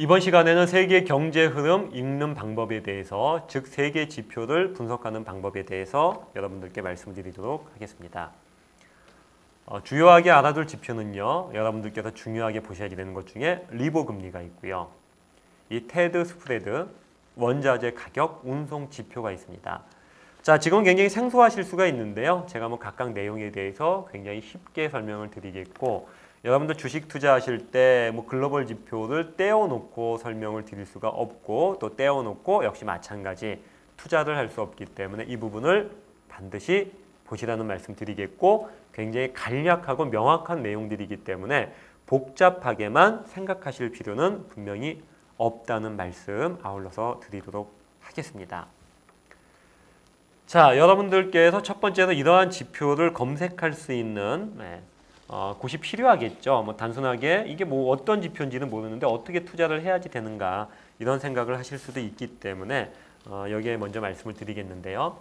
이번 시간에는 세계 경제 흐름 읽는 방법에 대해서, 즉 세계 지표를 분석하는 방법에 대해서 여러분들께 말씀드리도록 하겠습니다. 주요하게 알아둘 지표는요, 여러분들께서 중요하게 보셔야 되는 것 중에 리보 금리가 있고요. 이 테드 스프레드, 원자재 가격 운송 지표가 있습니다. 자, 지금 굉장히 생소하실 수가 있는데요. 제가 각각 내용에 대해서 굉장히 쉽게 설명을 드리겠고, 여러분들 주식 투자하실 때 글로벌 지표를 떼어놓고 설명을 드릴 수가 없고, 또 떼어놓고 역시 마찬가지 투자를 할 수 없기 때문에 이 부분을 반드시 보시라는 말씀 드리겠고, 굉장히 간략하고 명확한 내용들이기 때문에 복잡하게만 생각하실 필요는 분명히 없다는 말씀 아울러서 드리도록 하겠습니다. 자, 여러분들께서 첫 번째로 이러한 지표를 검색할 수 있는 곳이 필요하겠죠. 단순하게 이게 어떤 지표인지는 모르는데 어떻게 투자를 해야지 되는가, 이런 생각을 하실 수도 있기 때문에 여기에 먼저 말씀을 드리겠는데요.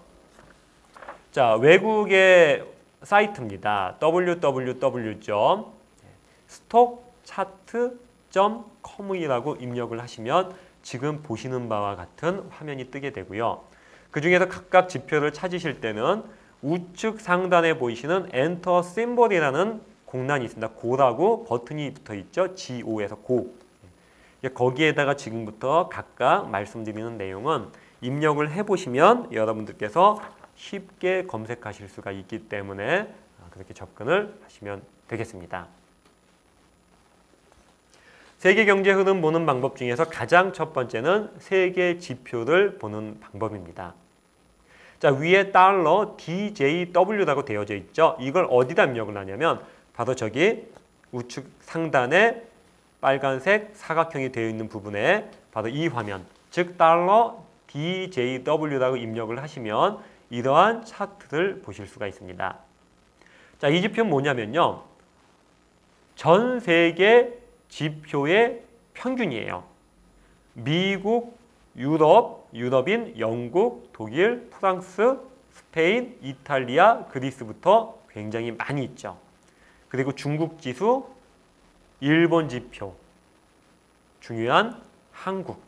자, 외국의 사이트입니다. www.stockchart.com이라고 입력을 하시면 지금 보시는 바와 같은 화면이 뜨게 되고요. 그 중에서 각각 지표를 찾으실 때는 우측 상단에 보이시는 엔터 심볼이라는 공란이 있습니다. 고라고 버튼이 붙어 있죠. GO에서 고. 거기에다가 지금부터 각각 말씀드리는 내용은 입력을 해보시면 여러분들께서 쉽게 검색하실 수가 있기 때문에 그렇게 접근을 하시면 되겠습니다. 세계 경제 흐름 보는 방법 중에서 가장 첫 번째는 세계 지표를 보는 방법입니다. 자, 위에 달러 DJW라고 되어져 있죠. 이걸 어디다 입력을 하냐면 바로 저기 우측 상단에 빨간색 사각형이 되어 있는 부분에 바로 이 화면, 즉 달러 DJW라고 입력을 하시면 이러한 차트를 보실 수가 있습니다. 자, 이 지표는 뭐냐면요, 전 세계 지표의 평균이에요. 미국, 유럽인 영국, 독일, 프랑스, 스페인, 이탈리아, 그리스부터 굉장히 많이 있죠. 그리고 중국 지수, 일본 지표, 중요한 한국,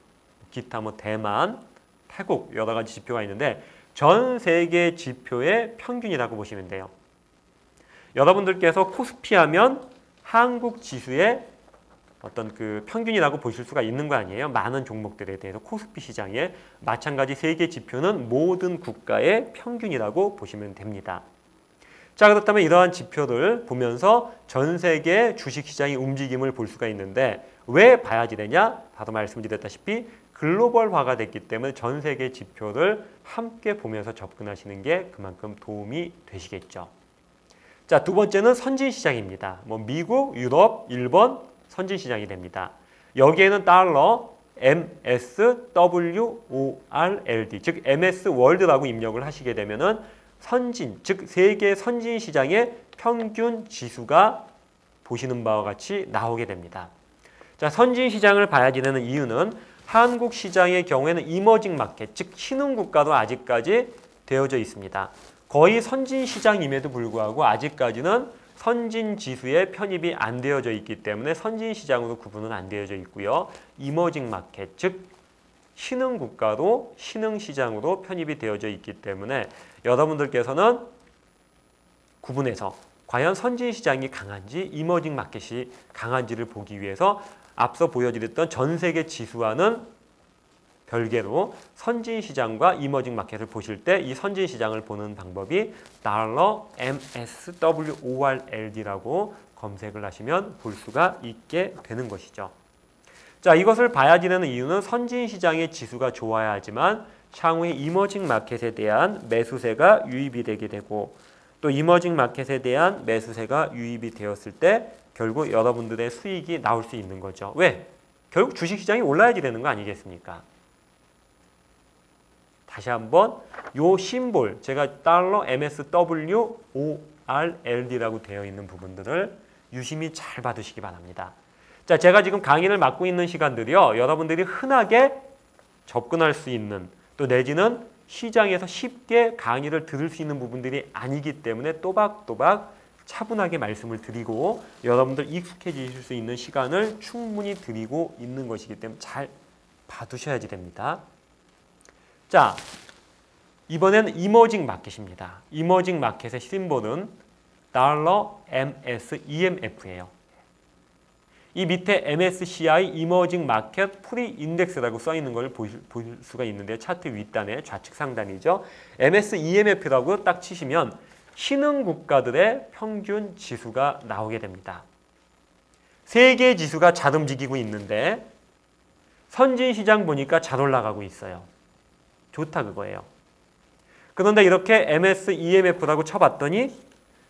기타 대만, 태국 여러 가지 지표가 있는데 전 세계 지표의 평균이라고 보시면 돼요. 여러분들께서 코스피 하면 한국 지수의 어떤 평균이라고 보실 수가 있는 거 아니에요? 많은 종목들에 대해서 코스피 시장에 마찬가지 세계 지표는 모든 국가의 평균이라고 보시면 됩니다. 자, 그렇다면 이러한 지표를 보면서 전 세계 주식시장의 움직임을 볼 수가 있는데 왜 봐야지 되냐? 바로 말씀드렸다시피 글로벌화가 됐기 때문에 전 세계 지표를 함께 보면서 접근하시는 게 그만큼 도움이 되시겠죠. 자, 두 번째는 선진시장입니다. 미국, 유럽, 일본 선진시장이 됩니다. 여기에는 달러 MSWORLD, 즉 MS 월드라고 입력을 하시게 되면은 선진, 즉 세계 선진 시장의 평균 지수가 보시는 바와 같이 나오게 됩니다. 자, 선진 시장을 봐야 되는 이유는 한국 시장의 경우에는 이머징 마켓, 즉 신흥 국가도 아직까지 되어져 있습니다. 거의 선진 시장임에도 불구하고 아직까지는 선진 지수에 편입이 안 되어져 있기 때문에 선진 시장으로 구분은 안 되어져 있고요. 이머징 마켓, 즉 신흥 국가도 신흥 시장으로 편입이 되어져 있기 때문에 여러분들께서는 구분해서 과연 선진 시장이 강한지 이머징 마켓이 강한지를 보기 위해서 앞서 보여드렸던 전 세계 지수와는 별개로 선진 시장과 이머징 마켓을 보실 때 이 선진 시장을 보는 방법이 달러 MSWORLD라고 검색을 하시면 볼 수가 있게 되는 것이죠. 자, 이것을 봐야 되는 이유는 선진 시장의 지수가 좋아야지만 향후에 이머징 마켓에 대한 매수세가 유입이 되게 되고, 또 이머징 마켓에 대한 매수세가 유입이 되었을 때 결국 여러분들의 수익이 나올 수 있는 거죠. 왜? 결국 주식시장이 올라야지 되는 거 아니겠습니까? 다시 한번 요 심볼, 제가 달러 MSWORLD라고 되어 있는 부분들을 유심히 잘 받으시기 바랍니다. 자, 제가 지금 강의를 맡고 있는 시간들이요, 여러분들이 흔하게 접근할 수 있는, 또 내지는 시장에서 쉽게 강의를 들을 수 있는 부분들이 아니기 때문에 또박또박 차분하게 말씀을 드리고 여러분들 익숙해지실 수 있는 시간을 충분히 드리고 있는 것이기 때문에 잘 봐두셔야지 됩니다. 자, 이번에는 이머징 마켓입니다. 이머징 마켓의 심볼은 $MSEMF예요. 이 밑에 MSCI 이머징 마켓 프리 인덱스라고 써 있는 걸 볼 수가 있는데요. 차트 윗단에 좌측 상단이죠. MSEMF라고 딱 치시면 신흥 국가들의 평균 지수가 나오게 됩니다. 세계 지수가 잘 움직이고 있는데 선진 시장 보니까 잘 올라가고 있어요. 좋다 그거예요. 그런데 이렇게 MSEMF라고 쳐봤더니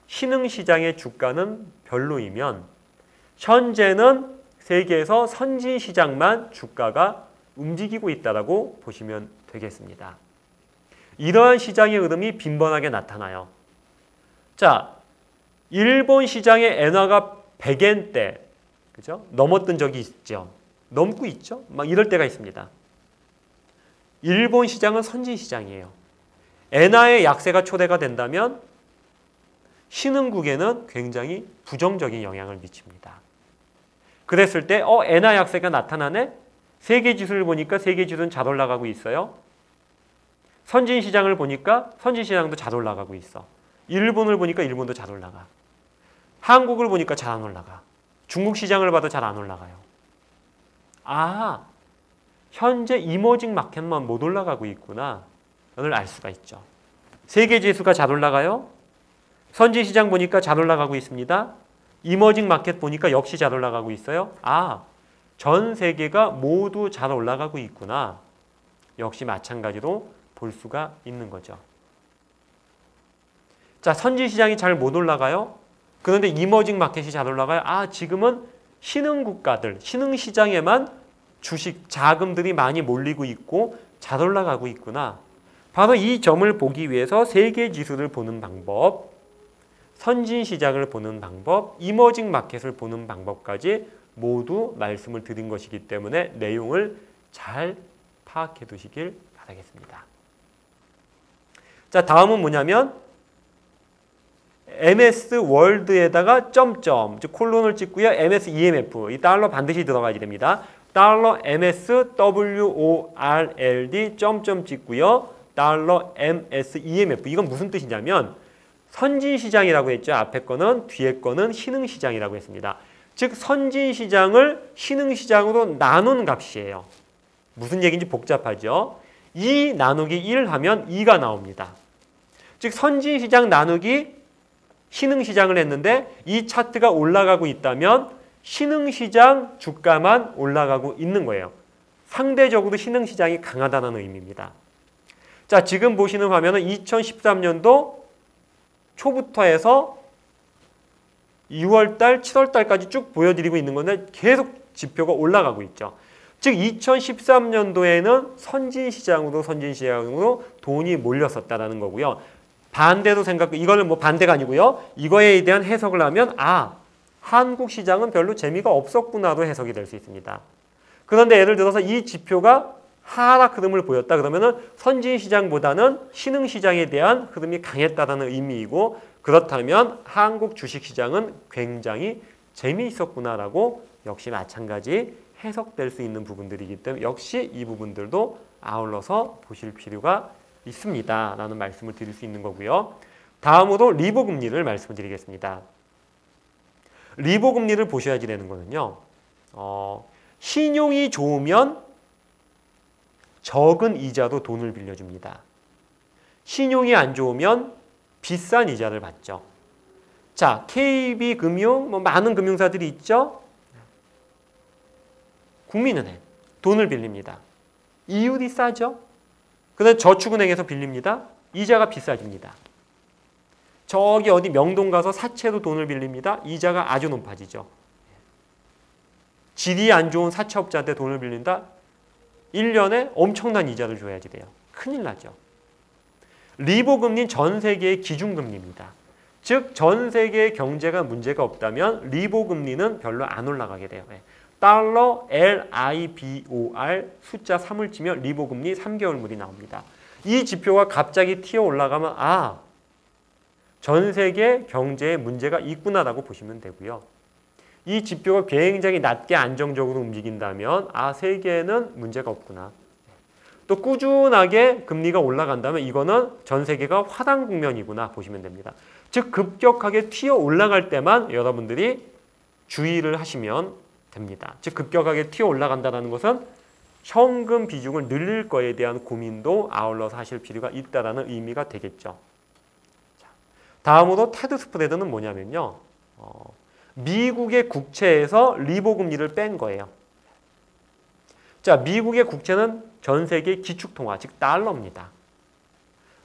신흥 시장의 주가는 별로이면 현재는 세계에서 선진 시장만 주가가 움직이고 있다고 보시면 되겠습니다. 이러한 시장의 흐름이 빈번하게 나타나요. 자, 일본 시장의 엔화가 100엔대, 그죠? 넘었던 적이 있죠. 넘고 있죠. 막 이럴 때가 있습니다. 일본 시장은 선진 시장이에요. 엔화의 약세가 초래가 된다면 신흥국에는 굉장히 부정적인 영향을 미칩니다. 그랬을 때 엔화 약세가 나타나네? 세계 지수를 보니까 세계 지수는 잘 올라가고 있어요. 선진 시장을 보니까 선진 시장도 잘 올라가고 있어. 일본을 보니까 일본도 잘 올라가. 한국을 보니까 잘 안 올라가. 중국 시장을 봐도 잘 안 올라가요. 아, 현재 이머징 마켓만 못 올라가고 있구나. 를 알 수가 있죠. 세계 지수가 잘 올라가요. 선진 시장 보니까 잘 올라가고 있습니다. 이머징 마켓 보니까 역시 잘 올라가고 있어요. 아, 전 세계가 모두 잘 올라가고 있구나. 역시 마찬가지로 볼 수가 있는 거죠. 자, 선진 시장이 잘 못 올라가요. 그런데 이머징 마켓이 잘 올라가요. 아, 지금은 신흥 국가들, 신흥 시장에만 주식 자금들이 많이 몰리고 있고 잘 올라가고 있구나. 바로 이 점을 보기 위해서 세계 지수를 보는 방법, 선진 시장을 보는 방법, 이머징 마켓을 보는 방법까지 모두 말씀을 드린 것이기 때문에 내용을 잘 파악해 두시길 바라겠습니다. 자, 다음은 뭐냐면 MS 월드에다가 점점, 즉 콜론을 찍고요. MS EMF, 이 달러 반드시 들어가야 됩니다. 달러 MS WORLD 점점 찍고요. 달러 MS EMF. 이건 무슨 뜻이냐면 선진 시장이라고 했죠. 앞에 거는, 뒤에 거는 신흥 시장이라고 했습니다. 즉 선진 시장을 신흥 시장으로 나눈 값이에요. 무슨 얘기인지 복잡하죠. 2 나누기 1 하면 2가 나옵니다. 즉 선진 시장 나누기 신흥 시장을 했는데 이 차트가 올라가고 있다면 신흥 시장 주가만 올라가고 있는 거예요. 상대적으로 신흥 시장이 강하다는 의미입니다. 자, 지금 보시는 화면은 2013년도 초부터 해서 6월달, 7월달까지 쭉 보여드리고 있는 건데 계속 지표가 올라가고 있죠. 즉 2013년도에는 선진 시장으로 돈이 몰렸었다라는 거고요. 반대로 이거는 뭐 반대가 아니고요. 이거에 대한 해석을 하면 한국 시장은 별로 재미가 없었구나로 해석이 될 수 있습니다. 그런데 예를 들어서 이 지표가 하락 흐름을 보였다 그러면은 선진 시장보다는 신흥 시장에 대한 흐름이 강했다라는 의미이고, 그렇다면 한국 주식 시장은 굉장히 재미있었구나라고 역시 마찬가지 해석될 수 있는 부분들이기 때문에 역시 이 부분들도 아울러서 보실 필요가 있습니다. 라는 말씀을 드릴 수 있는 거고요. 다음으로 리보 금리를 말씀드리겠습니다. 리보 금리를 보셔야지 되는 거는요. 신용이 좋으면 적은 이자로 돈을 빌려줍니다. 신용이 안 좋으면 비싼 이자를 받죠. 자, KB금융, 많은 금융사들이 있죠. 국민은행, 돈을 빌립니다. 이율이 싸죠. 그다음에 저축은행에서 빌립니다. 이자가 비싸집니다. 저기 어디 명동 가서 사채로 돈을 빌립니다. 이자가 아주 높아지죠. 질이 안 좋은 사채업자한테 돈을 빌린다. 1년에 엄청난 이자를 줘야지 돼요. 큰일 나죠. 리보 금리는 전 세계의 기준금리입니다. 즉 전 세계의 경제가 문제가 없다면 리보 금리는 별로 안 올라가게 돼요. 달러 LIBOR 숫자 3을 치면 리보 금리 3개월물이 나옵니다. 이 지표가 갑자기 튀어 올라가면 전 세계 경제에 문제가 있구나라고 보시면 되고요. 이 지표가 굉장히 낮게 안정적으로 움직인다면 세계에는 문제가 없구나. 또 꾸준하게 금리가 올라간다면 이거는 전 세계가 화당 국면이구나 보시면 됩니다. 즉 급격하게 튀어 올라갈 때만 여러분들이 주의를 하시면 됩니다. 즉 급격하게 튀어 올라간다는 것은 현금 비중을 늘릴 거에 대한 고민도 아울러서 하실 필요가 있다는 의미가 되겠죠. 다음으로 테드 스프레드는 뭐냐면요. 미국의 국채에서 리보 금리를 뺀 거예요. 자, 미국의 국채는 전 세계 기축통화, 즉 달러입니다.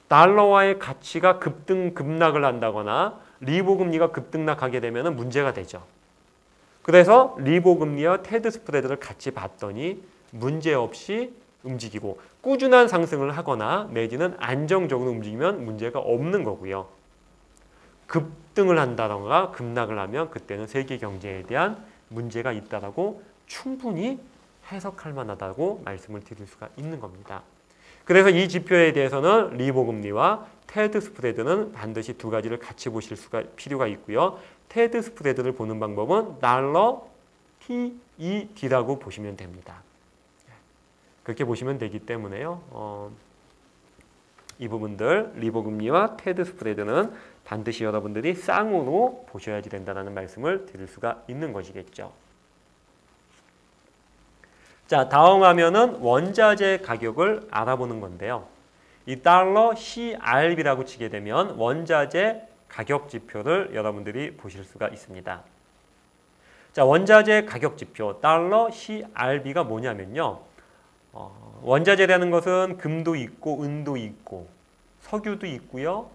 달러와의 가치가 급등급락을 한다거나 리보 금리가 급등락하게 되면 문제가 되죠. 그래서 리보 금리와 테드 스프레드를 같이 봤더니 문제없이 움직이고 꾸준한 상승을 하거나 내지는 안정적으로 움직이면 문제가 없는 거고요. 급등을 한다던가 급락을 하면 그때는 세계 경제에 대한 문제가 있다라고 충분히 해석할 만하다고 말씀을 드릴 수가 있는 겁니다. 그래서 이 지표에 대해서는 리보 금리와 테드 스프레드는 반드시 두 가지를 같이 보실 필요가 있고요. 테드 스프레드를 보는 방법은 달러 TED라고 보시면 됩니다. 그렇게 보시면 되기 때문에요. 이 부분들 리보 금리와 테드 스프레드는 반드시 여러분들이 쌍으로 보셔야지 된다는 말씀을 드릴 수가 있는 것이겠죠. 자, 다음 화면은 원자재 가격을 알아보는 건데요. 이 달러 CRB라고 치게 되면 원자재 가격 지표를 여러분들이 보실 수가 있습니다. 자, 원자재 가격 지표 달러 CRB가 뭐냐면요. 원자재라는 것은 금도 있고 은도 있고 석유도 있고요.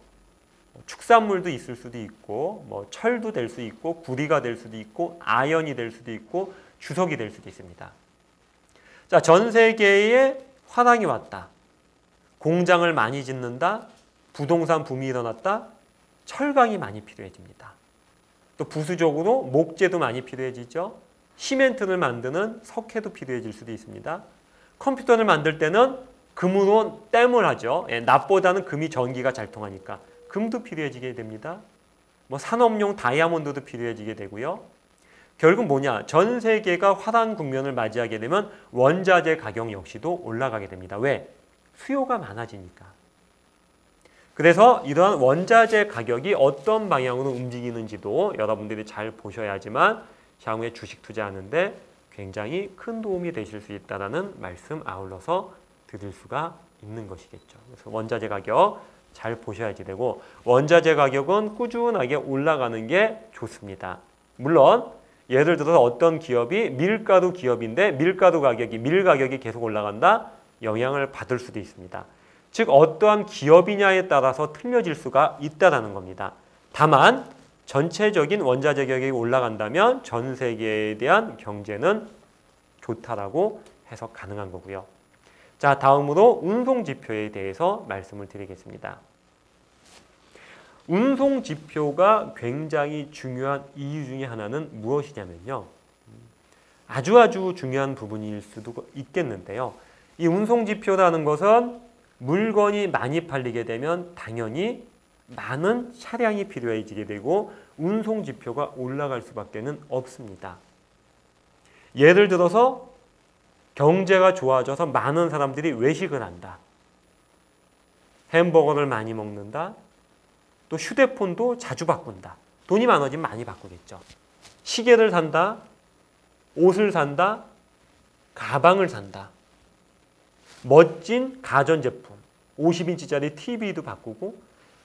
축산물도 있을 수도 있고 철도 될 수 있고 구리가 될 수도 있고 아연이 될 수도 있고 주석이 될 수도 있습니다. 자, 전 세계에 화랑이 왔다. 공장을 많이 짓는다. 부동산 붐이 일어났다. 철강이 많이 필요해집니다. 또 부수적으로 목재도 많이 필요해지죠. 시멘트를 만드는 석회도 필요해질 수도 있습니다. 컴퓨터를 만들 때는 금으로 댐을 하죠. 납보다는 금이 전기가 잘 통하니까 금도 필요해지게 됩니다. 산업용 다이아몬드도 필요해지게 되고요. 결국 뭐냐? 전 세계가 화랑 국면을 맞이하게 되면 원자재 가격 역시도 올라가게 됩니다. 왜? 수요가 많아지니까. 그래서 이러한 원자재 가격이 어떤 방향으로 움직이는지도 여러분들이 잘 보셔야지만 향후에 주식 투자하는데 굉장히 큰 도움이 되실 수 있다는 말씀 아울러서 드릴 수가 있는 것이겠죠. 그래서 원자재 가격 잘 보셔야지 되고 원자재 가격은 꾸준하게 올라가는 게 좋습니다. 물론 예를 들어서 어떤 기업이 밀가루 기업인데 밀 가격이 계속 올라간다? 영향을 받을 수도 있습니다. 즉 어떠한 기업이냐에 따라서 틀려질 수가 있다는 겁니다. 다만 전체적인 원자재 가격이 올라간다면 전 세계에 대한 경제는 좋다라고 해석 가능한 거고요. 자, 다음으로 운송지표에 대해서 말씀을 드리겠습니다. 운송지표가 굉장히 중요한 이유 중에 하나는 무엇이냐면요. 아주 중요한 부분일 수도 있겠는데요. 이 운송지표라는 것은 물건이 많이 팔리게 되면 당연히 많은 차량이 필요해지게 되고 운송지표가 올라갈 수밖에 없습니다. 예를 들어서 경제가 좋아져서 많은 사람들이 외식을 한다. 햄버거를 많이 먹는다. 또 휴대폰도 자주 바꾼다. 돈이 많아지면 많이 바꾸겠죠. 시계를 산다. 옷을 산다. 가방을 산다. 멋진 가전제품, 50인치짜리 TV도 바꾸고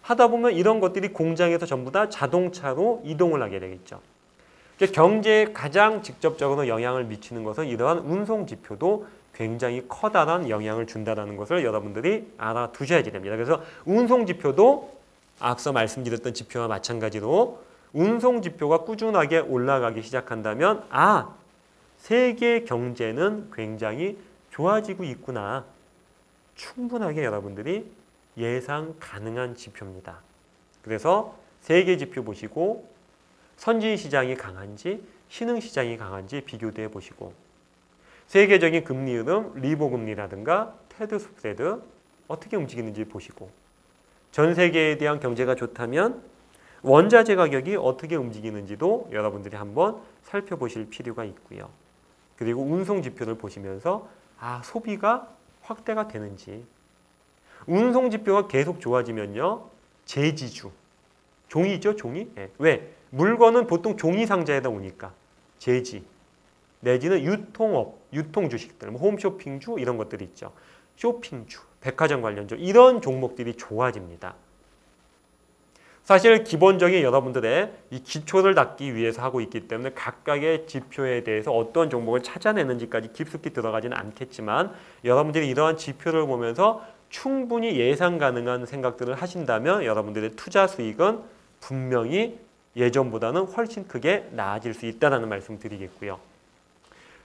하다 보면 이런 것들이 공장에서 전부 다 자동차로 이동을 하게 되겠죠. 경제에 가장 직접적으로 영향을 미치는 것은 이러한 운송지표도 굉장히 커다란 영향을 준다는 것을 여러분들이 알아두셔야지 됩니다. 그래서 운송지표도 앞서 말씀드렸던 지표와 마찬가지로 운송지표가 꾸준하게 올라가기 시작한다면 세계 경제는 굉장히 좋아지고 있구나. 충분하게 여러분들이 예상 가능한 지표입니다. 그래서 세계 지표 보시고 선진 시장이 강한지 신흥 시장이 강한지 비교해 보시고 세계적인 금리 흐름, 리보 금리라든가 테드 스프레드 어떻게 움직이는지 보시고 전 세계에 대한 경제가 좋다면 원자재 가격이 어떻게 움직이는지도 여러분들이 한번 살펴보실 필요가 있고요. 그리고 운송 지표를 보시면서 소비가 확대가 되는지. 운송 지표가 계속 좋아지면요. 제지주. 종이죠, 종이? 네. 왜? 물건은 보통 종이 상자에다 오니까. 제지. 내지는 유통업, 유통주식들, 홈쇼핑주 이런 것들이 있죠. 쇼핑주, 백화점 관련주 이런 종목들이 좋아집니다. 사실 기본적인 여러분들의 이 기초를 닦기 위해서 하고 있기 때문에 각각의 지표에 대해서 어떤 종목을 찾아내는지까지 깊숙이 들어가지는 않겠지만 여러분들이 이러한 지표를 보면서 충분히 예상 가능한 생각들을 하신다면 여러분들의 투자 수익은 분명히 예전보다는 훨씬 크게 나아질 수 있다는 말씀 드리겠고요.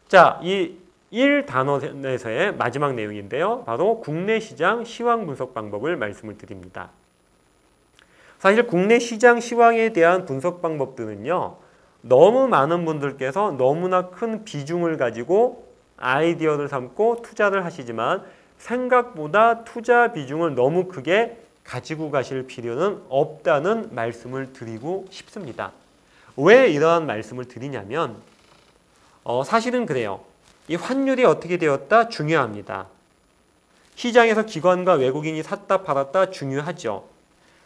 자, 이 1단원에서의 마지막 내용인데요. 바로 국내 시장 시황 분석 방법을 말씀을 드립니다. 사실 국내 시장 시황에 대한 분석 방법들은요. 너무 많은 분들께서 너무나 큰 비중을 가지고 아이디어를 삼고 투자를 하시지만 생각보다 투자 비중을 너무 크게 가지고 가실 필요는 없다는 말씀을 드리고 싶습니다. 왜 이러한 말씀을 드리냐면 사실은 그래요. 이 환율이 어떻게 되었다? 중요합니다. 시장에서 기관과 외국인이 샀다 팔았다 중요하죠.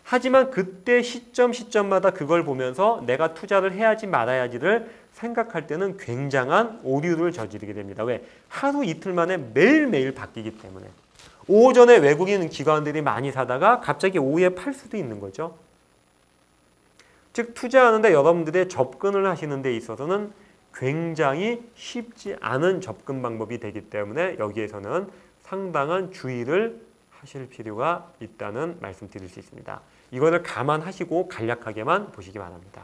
하지만 그때 시점마다 그걸 보면서 내가 투자를 해야지 말아야지를 생각할 때는 굉장한 오류를 저지르게 됩니다. 왜? 하루 이틀 만에 매일매일 바뀌기 때문에. 오전에 외국인 기관들이 많이 사다가 갑자기 오후에 팔 수도 있는 거죠. 즉 투자하는데 여러분들의 접근을 하시는 데 있어서는 굉장히 쉽지 않은 접근 방법이 되기 때문에 여기에서는 상당한 주의를 하실 필요가 있다는 말씀 드릴 수 있습니다. 이거를 감안하시고 간략하게만 보시기 바랍니다.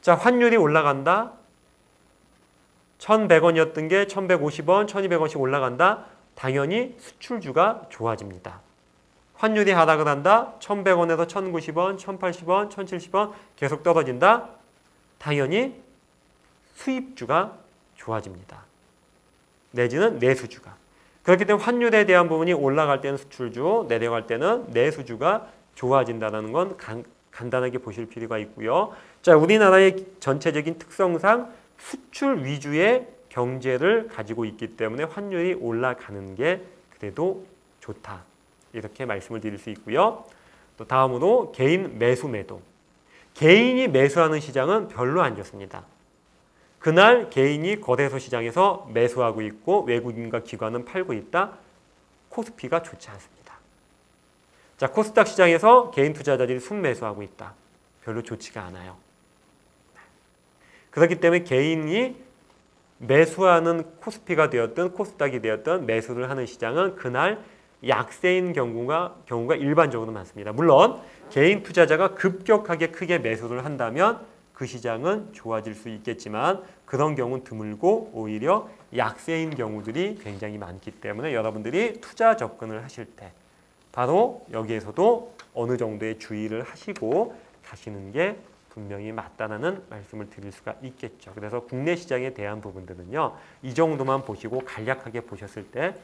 자, 환율이 올라간다. 1,100원이었던 게 1,150원, 1,200원씩 올라간다. 당연히 수출주가 좋아집니다. 환율이 하락을 한다. 1,100원에서 1,090원, 1,080원, 1,070원 계속 떨어진다. 당연히 수입주가 좋아집니다. 내지는 내수주가. 그렇기 때문에 환율에 대한 부분이 올라갈 때는 수출주, 내려갈 때는 내수주가 좋아진다는 건 간단하게 보실 필요가 있고요. 자, 우리나라의 전체적인 특성상 수출 위주의 경제를 가지고 있기 때문에 환율이 올라가는 게 그래도 좋다. 이렇게 말씀을 드릴 수 있고요. 또 다음으로 개인 매수 매도. 개인이 매수하는 시장은 별로 안 좋습니다. 그날 개인이 거래소 시장에서 매수하고 있고 외국인과 기관은 팔고 있다. 코스피가 좋지 않습니다. 자, 코스닥 시장에서 개인 투자자들이 순매수하고 있다. 별로 좋지가 않아요. 그렇기 때문에 개인이 매수하는 코스피가 되었든 코스닥이 되었든 매수를 하는 시장은 그날 약세인 경우가 일반적으로 많습니다. 물론 개인 투자자가 급격하게 크게 매수를 한다면 그 시장은 좋아질 수 있겠지만 그런 경우는 드물고 오히려 약세인 경우들이 굉장히 많기 때문에 여러분들이 투자 접근을 하실 때 바로 여기에서도 어느 정도의 주의를 하시고 가시는 게 분명히 맞다는 말씀을 드릴 수가 있겠죠. 그래서 국내 시장에 대한 부분들은요. 이 정도만 보시고 간략하게 보셨을 때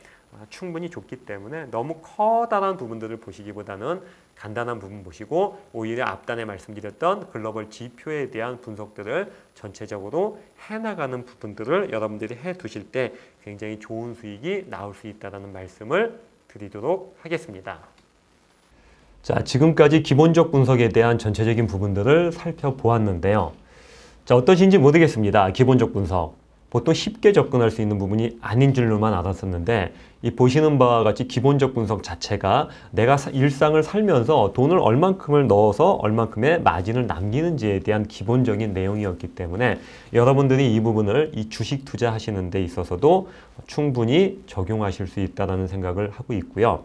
충분히 좋기 때문에 너무 커다란 부분들을 보시기보다는 간단한 부분 보시고 오히려 앞단에 말씀드렸던 글로벌 지표에 대한 분석들을 전체적으로 해나가는 부분들을 여러분들이 해두실 때 굉장히 좋은 수익이 나올 수 있다는 말씀을 드리도록 하겠습니다. 자, 지금까지 기본적 분석에 대한 전체적인 부분들을 살펴보았는데요. 자, 어떠신지 모르겠습니다. 기본적 분석. 보통 쉽게 접근할 수 있는 부분이 아닌 줄로만 알았었는데 이 보시는 바와 같이 기본적 분석 자체가 내가 일상을 살면서 돈을 얼만큼을 넣어서 얼만큼의 마진을 남기는지에 대한 기본적인 내용이었기 때문에 여러분들이 이 부분을 이 주식 투자하시는 데 있어서도 충분히 적용하실 수 있다는 생각을 하고 있고요.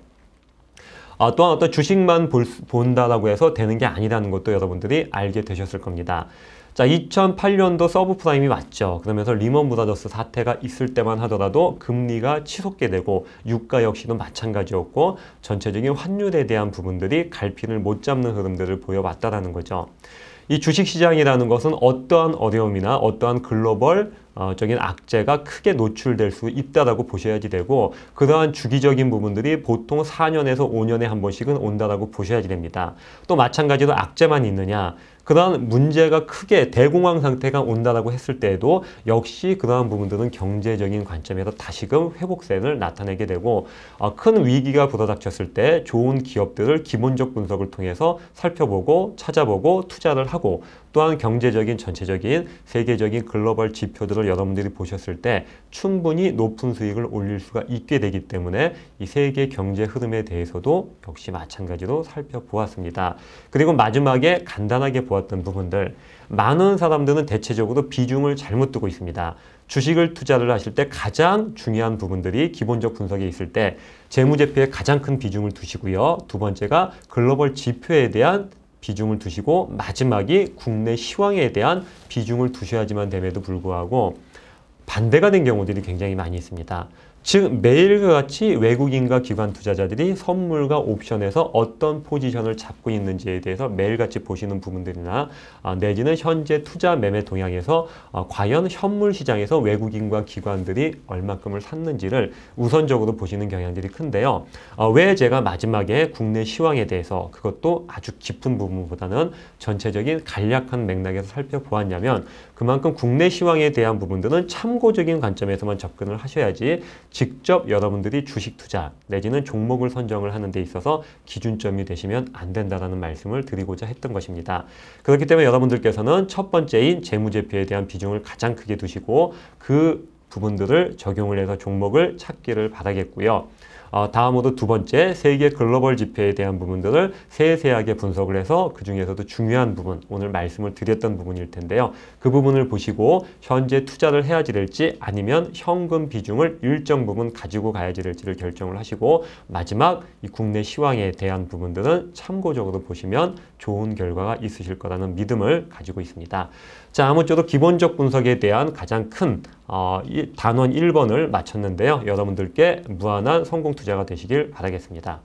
또한 어떤 주식만 본다라고 해서 되는 게 아니라는 것도 여러분들이 알게 되셨을 겁니다. 자, 2008년도 서브프라임이 왔죠. 그러면서 리먼 브라더스 사태가 있을 때만 하더라도 금리가 치솟게 되고 유가 역시도 마찬가지였고 전체적인 환율에 대한 부분들이 갈피를 못 잡는 흐름들을 보여왔다라는 거죠. 이 주식시장이라는 것은 어떠한 어려움이나 어떠한 글로벌 적인 악재가 크게 노출될 수 있다라고 보셔야지 되고, 그러한 주기적인 부분들이 보통 4년에서 5년에 한 번씩은 온다라고 보셔야지 됩니다. 또 마찬가지로 악재만 있느냐, 그러한 문제가 크게 대공황 상태가 온다라고 했을 때에도 역시 그러한 부분들은 경제적인 관점에서 다시금 회복세를 나타내게 되고, 큰 위기가 불어닥쳤을 때 좋은 기업들을 기본적 분석을 통해서 살펴보고 찾아보고 투자를 하고, 또한 경제적인 전체적인 세계적인 글로벌 지표들을 여러분들이 보셨을 때 충분히 높은 수익을 올릴 수가 있게 되기 때문에 이 세계 경제 흐름에 대해서도 역시 마찬가지로 살펴보았습니다. 그리고 마지막에 간단하게 보았던 부분들, 많은 사람들은 대체적으로 비중을 잘못 두고 있습니다. 주식을 투자를 하실 때 가장 중요한 부분들이 기본적 분석에 있을 때 재무제표에 가장 큰 비중을 두시고요. 두 번째가 글로벌 지표에 대한 비중을 두시고, 마지막이 국내 시황에 대한 비중을 두셔야지만 됨에도 불구하고 반대가 된 경우들이 굉장히 많이 있습니다. 즉 매일과 같이 외국인과 기관 투자자들이 선물과 옵션에서 어떤 포지션을 잡고 있는지에 대해서 매일같이 보시는 부분들이나 내지는 현재 투자 매매 동향에서 과연 현물 시장에서 외국인과 기관들이 얼마큼을 샀는지를 우선적으로 보시는 경향들이 큰데요. 왜 제가 마지막에 국내 시황에 대해서, 그것도 아주 깊은 부분보다는 전체적인 간략한 맥락에서 살펴보았냐면, 그만큼 국내 시황에 대한 부분들은 참고적인 관점에서만 접근을 하셔야지 직접 여러분들이 주식 투자 내지는 종목을 선정을 하는 데 있어서 기준점이 되시면 안 된다는 말씀을 드리고자 했던 것입니다. 그렇기 때문에 여러분들께서는 첫 번째인 재무제표에 대한 비중을 가장 크게 두시고 그 부분들을 적용을 해서 종목을 찾기를 바라겠고요. 다음으로 두 번째, 세계 글로벌 지표에 대한 부분들을 세세하게 분석을 해서 그 중에서도 중요한 부분, 오늘 말씀을 드렸던 부분일 텐데요. 그 부분을 보시고 현재 투자를 해야지 될지 아니면 현금 비중을 일정 부분 가지고 가야지 될지를 결정을 하시고, 마지막 이 국내 시황에 대한 부분들은 참고적으로 보시면 좋은 결과가 있으실 거라는 믿음을 가지고 있습니다. 자, 아무쪼록 기본적 분석에 대한 가장 큰 단원 1번을 마쳤는데요. 여러분들께 무한한 성공 투자가 되시길 바라겠습니다.